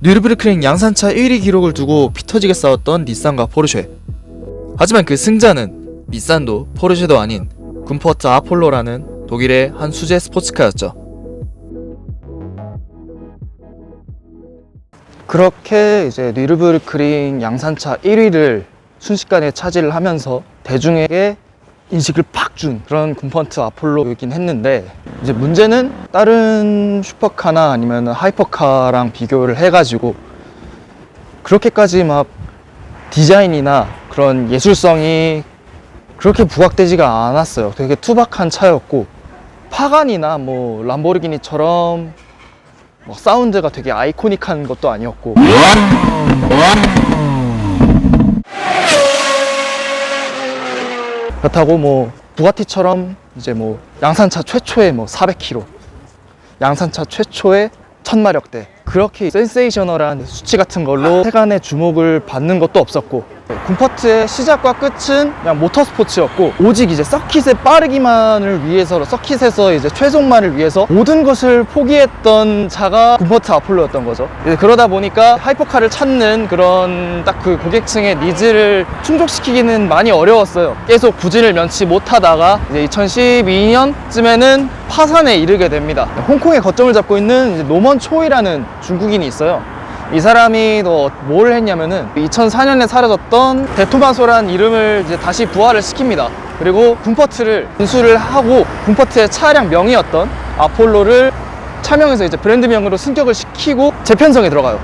뉘르부르크링 양산차 1위 기록을 두고 피터지게 싸웠던 닛산과 포르쉐. 하지만 그 승자는 닛산도 포르쉐도 아닌 군포트 아폴로라는 독일의 한 수제 스포츠카였죠. 그렇게 이제 뉘르부르크링 양산차 1위를 순식간에 차지를 하면서 대중에게 인식을 팍 준 그런 군포트 아폴로이긴 했는데, 이제 문제는 다른 슈퍼카나 아니면 하이퍼카랑 비교를 해가지고 그렇게까지 막 디자인이나 그런 예술성이 그렇게 부각되지가 않았어요. 되게 투박한 차였고, 파간이나 뭐 람보르기니처럼 뭐 사운드가 되게 아이코닉한 것도 아니었고, 그렇다고 뭐 부가티처럼 이제 뭐 양산차 최초의 뭐 400km, 양산차 최초의 1000마력대, 그렇게 센세이셔널한 수치 같은 걸로 세간의 주목을 받는 것도 없었고, 군포트의 시작과 끝은 그냥 모터스포츠였고, 오직 이제 서킷의 빠르기만을 위해서, 서킷에서 이제 최속만을 위해서 모든 것을 포기했던 차가 군포트 아폴로였던 거죠. 그러다 보니까 하이퍼카를 찾는 그런 딱 그 고객층의 니즈를 충족시키기는 많이 어려웠어요. 계속 부진을 면치 못하다가 이제 2012년쯤에는 파산에 이르게 됩니다. 홍콩에 거점을 잡고 있는 이제 노먼 초이라는 중국인이 있어요. 이 사람이 뭘 했냐면은 2004년에 사라졌던 데토마소란 이름을 이제 다시 부활을 시킵니다. 그리고 군포트를 인수를 하고 군포트의 차량명이었던 아폴로를 차명해서 이제 브랜드명으로 승격을 시키고 재편성에 들어가요.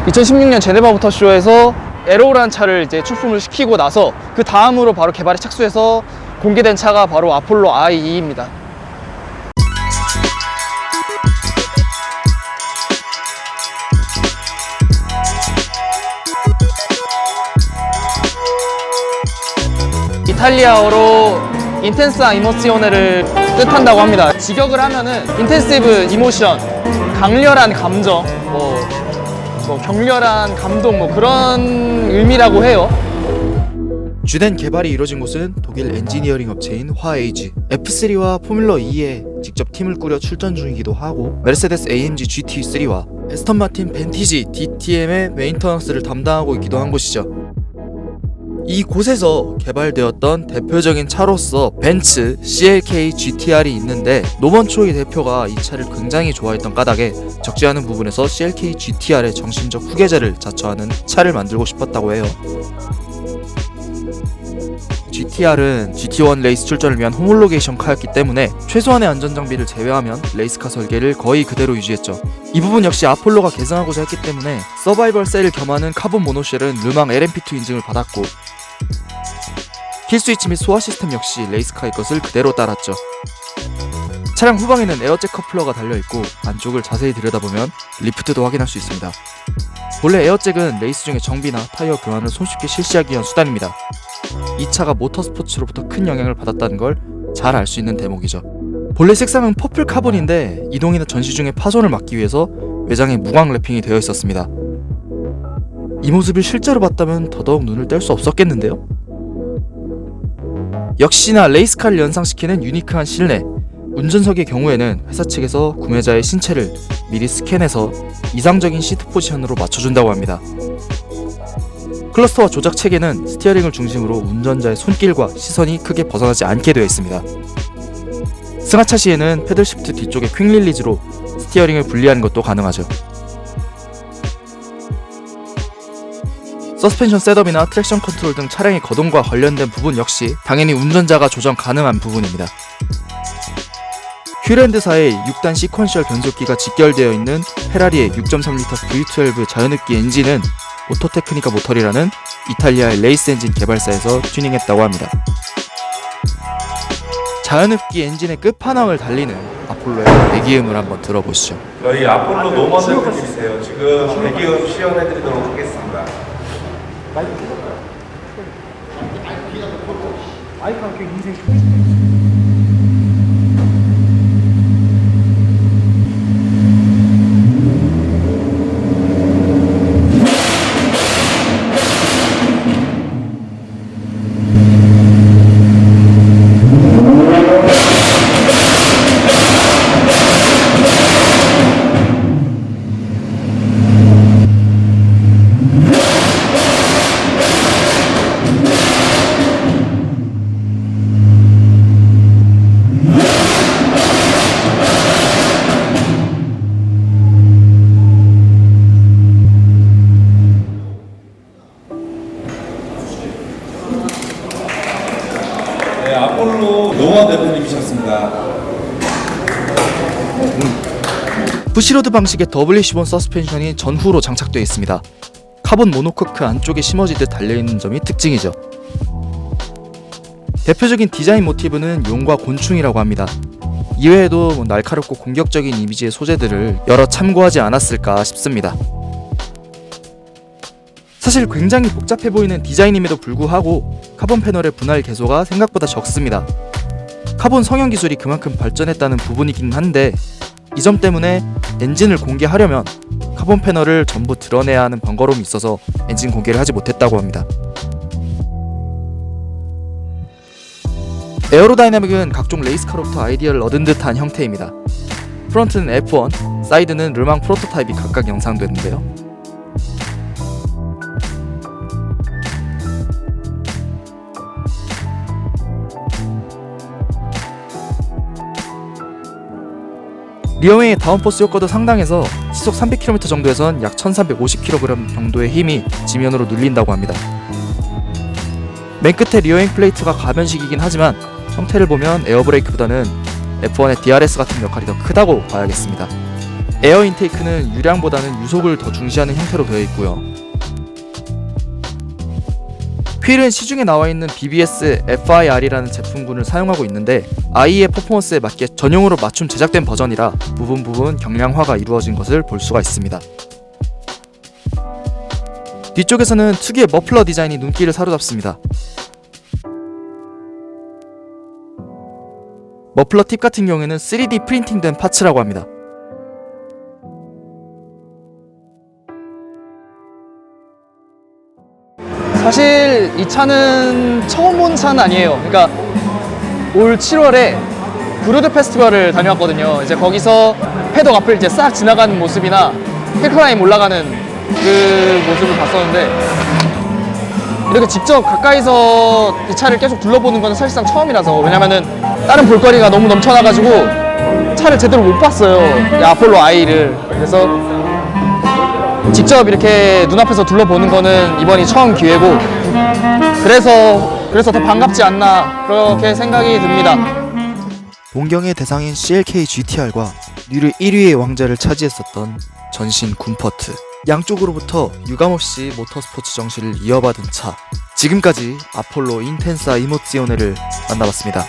2016년 제네바 모터쇼에서 에로우라는 차를 이제 출품을 시키고 나서 그 다음으로 바로 개발에 착수해서 공개된 차가 바로 아폴로 i2입니다. 이탈리아어로 인텐사 이모시오네를 뜻한다고 합니다. 직역을 하면은 인텐시브 이모션, 강렬한 감정, 뭐 격렬한 감동, 뭐 그런 의미라고 해요. 주된 개발이 이루어진 곳은 독일 엔지니어링 업체인 화에이지, F3와 포뮬러 2에 직접 팀을 꾸려 출전 중이기도 하고, 메르세데스 AMG GT3와 에스턴 마틴 벤티지 DTM의 메인터넌스를 담당하고 있기도 한 곳이죠. 이 곳에서 개발되었던 대표적인 차로서 벤츠 CLK GTR이 있는데, 노먼 초이 대표가 이 차를 굉장히 좋아했던 까닭에 적지 않은 부분에서 CLK GTR의 정신적 후계자를 자처하는 차를 만들고 싶었다고 해요. GTR은 GT1 레이스 출전을 위한 호몰로게이션 카였기 때문에 최소한의 안전장비를 제외하면 레이스카 설계를 거의 그대로 유지했죠. 이 부분 역시 아폴로가 개선하고자 했기 때문에 서바이벌 셀을 겸하는 카본 모노쉘은 르망 LMP2 인증을 받았고, 킬스위치 및 소화 시스템 역시 레이스카의 것을 그대로 따랐죠. 차량 후방에는 에어잭 커플러가 달려있고, 안쪽을 자세히 들여다보면 리프트도 확인할 수 있습니다. 본래 에어잭은 레이스 중에 정비나 타이어 교환을 손쉽게 실시하기 위한 수단입니다. 이 차가 모터스포츠로부터 큰 영향을 받았다는 걸 잘 알 수 있는 대목이죠. 본래 색상은 퍼플 카본인데 이동이나 전시 중에 파손을 막기 위해서 외장에 무광 랩핑이 되어 있었습니다. 이 모습을 실제로 봤다면 더더욱 눈을 뗄 수 없었겠는데요? 역시나 레이스카를 연상시키는 유니크한 실내, 운전석의 경우에는 회사 측에서 구매자의 신체를 미리 스캔해서 이상적인 시트 포지션으로 맞춰준다고 합니다. 클러스터와 조작 체계는 스티어링을 중심으로 운전자의 손길과 시선이 크게 벗어나지 않게 되어 있습니다. 승하차 시에는 패들 시프트 뒤쪽의 퀵 릴리즈로 스티어링을 분리하는 것도 가능하죠. 서스펜션 셋업이나 트랙션 컨트롤 등 차량의 거동과 관련된 부분 역시 당연히 운전자가 조정 가능한 부분입니다. 휘랜드사의 6단 시퀀셜 변속기가 직결되어 있는 페라리의 6.3L V12 자연흡기 엔진은 오토테크니카 모터리라는 이탈리아의 레이스 엔진 개발사에서 튜닝했다고 합니다. 자연흡기 엔진의 끝판왕을 달리는 아폴로의 배기음을 한번 들어보시죠. 저희 아폴로 노먼 대표님이세요. 지금 배기음 시연해드리도록 하겠습니다. 마이크 켜볼까요? 마이크 안 켜고 인생 켜주세요. 푸시로드 방식의 WC1 서스펜션이 전후로 장착되어 있습니다. 카본 모노코크 안쪽에 심어지듯 달려있는 점이 특징이죠. 대표적인 디자인 모티브는 용과 곤충이라고 합니다. 이외에도 날카롭고 공격적인 이미지의 소재들을 여러 참고하지 않았을까 싶습니다. 사실 굉장히 복잡해 보이는 디자인임에도 불구하고 카본 패널의 분할 개소가 생각보다 적습니다. 카본 성형 기술이 그만큼 발전했다는 부분이긴 한데 이 점 때문에 엔진을 공개하려면 카본 패널을 전부 드러내야 하는 번거로움이 있어서 엔진 공개를 하지 못했다고 합니다. 에어로다이나믹은 각종 레이스카로부터 아이디어를 얻은 듯한 형태입니다. 프론트는 F1, 사이드는 르망 프로토타입이 각각 영상되는데요. 리어웨이의 다운포스 효과도 상당해서 시속 300km 정도에선 약 1350kg 정도의 힘이 지면으로 눌린다고 합니다. 맨 끝에 리어윙 플레이트가 가변식이긴 하지만 형태를 보면 에어브레이크보다는 F1의 DRS 같은 역할이 더 크다고 봐야겠습니다. 에어 인테이크는 유량보다는 유속을 더 중시하는 형태로 되어 있고요. 휠은 시중에 나와있는 BBS FIR이라는 제품군을 사용하고 있는데 i의 퍼포먼스에 맞게 전용으로 맞춤 제작된 버전이라 부분 경량화가 이루어진 것을 볼 수가 있습니다. 뒤쪽에서는 특유의 머플러 디자인이 눈길을 사로잡습니다. 머플러 팁 같은 경우에는 3D 프린팅된 파츠라고 합니다. 사실 이 차는 처음 본 차는 아니에요. 그러니까 올 7월에 브루드 페스티벌을 다녀왔거든요. 이제 거기서 패덕 앞을 이제 싹 지나가는 모습이나 힐클라임 올라가는 그 모습을 봤었는데 이렇게 직접 가까이서 이 차를 계속 둘러보는 건 사실상 처음이라서, 왜냐면은 다른 볼거리가 너무 넘쳐나가지고 차를 제대로 못 봤어요. 이 아폴로 I를. 그래서 직접 이렇게 눈앞에서 둘러보는 거는 이번이 처음 기회고, 그래서 더 반갑지 않나 그렇게 생각이 듭니다. 동경의 대상인 CLK GTR과 뉴르 1위의 왕자를 차지했었던 전신 군퍼트, 양쪽으로부터 유감없이 모터스포츠 정신을 이어받은 차, 지금까지 아폴로 인텐사 이모지오네를 만나봤습니다.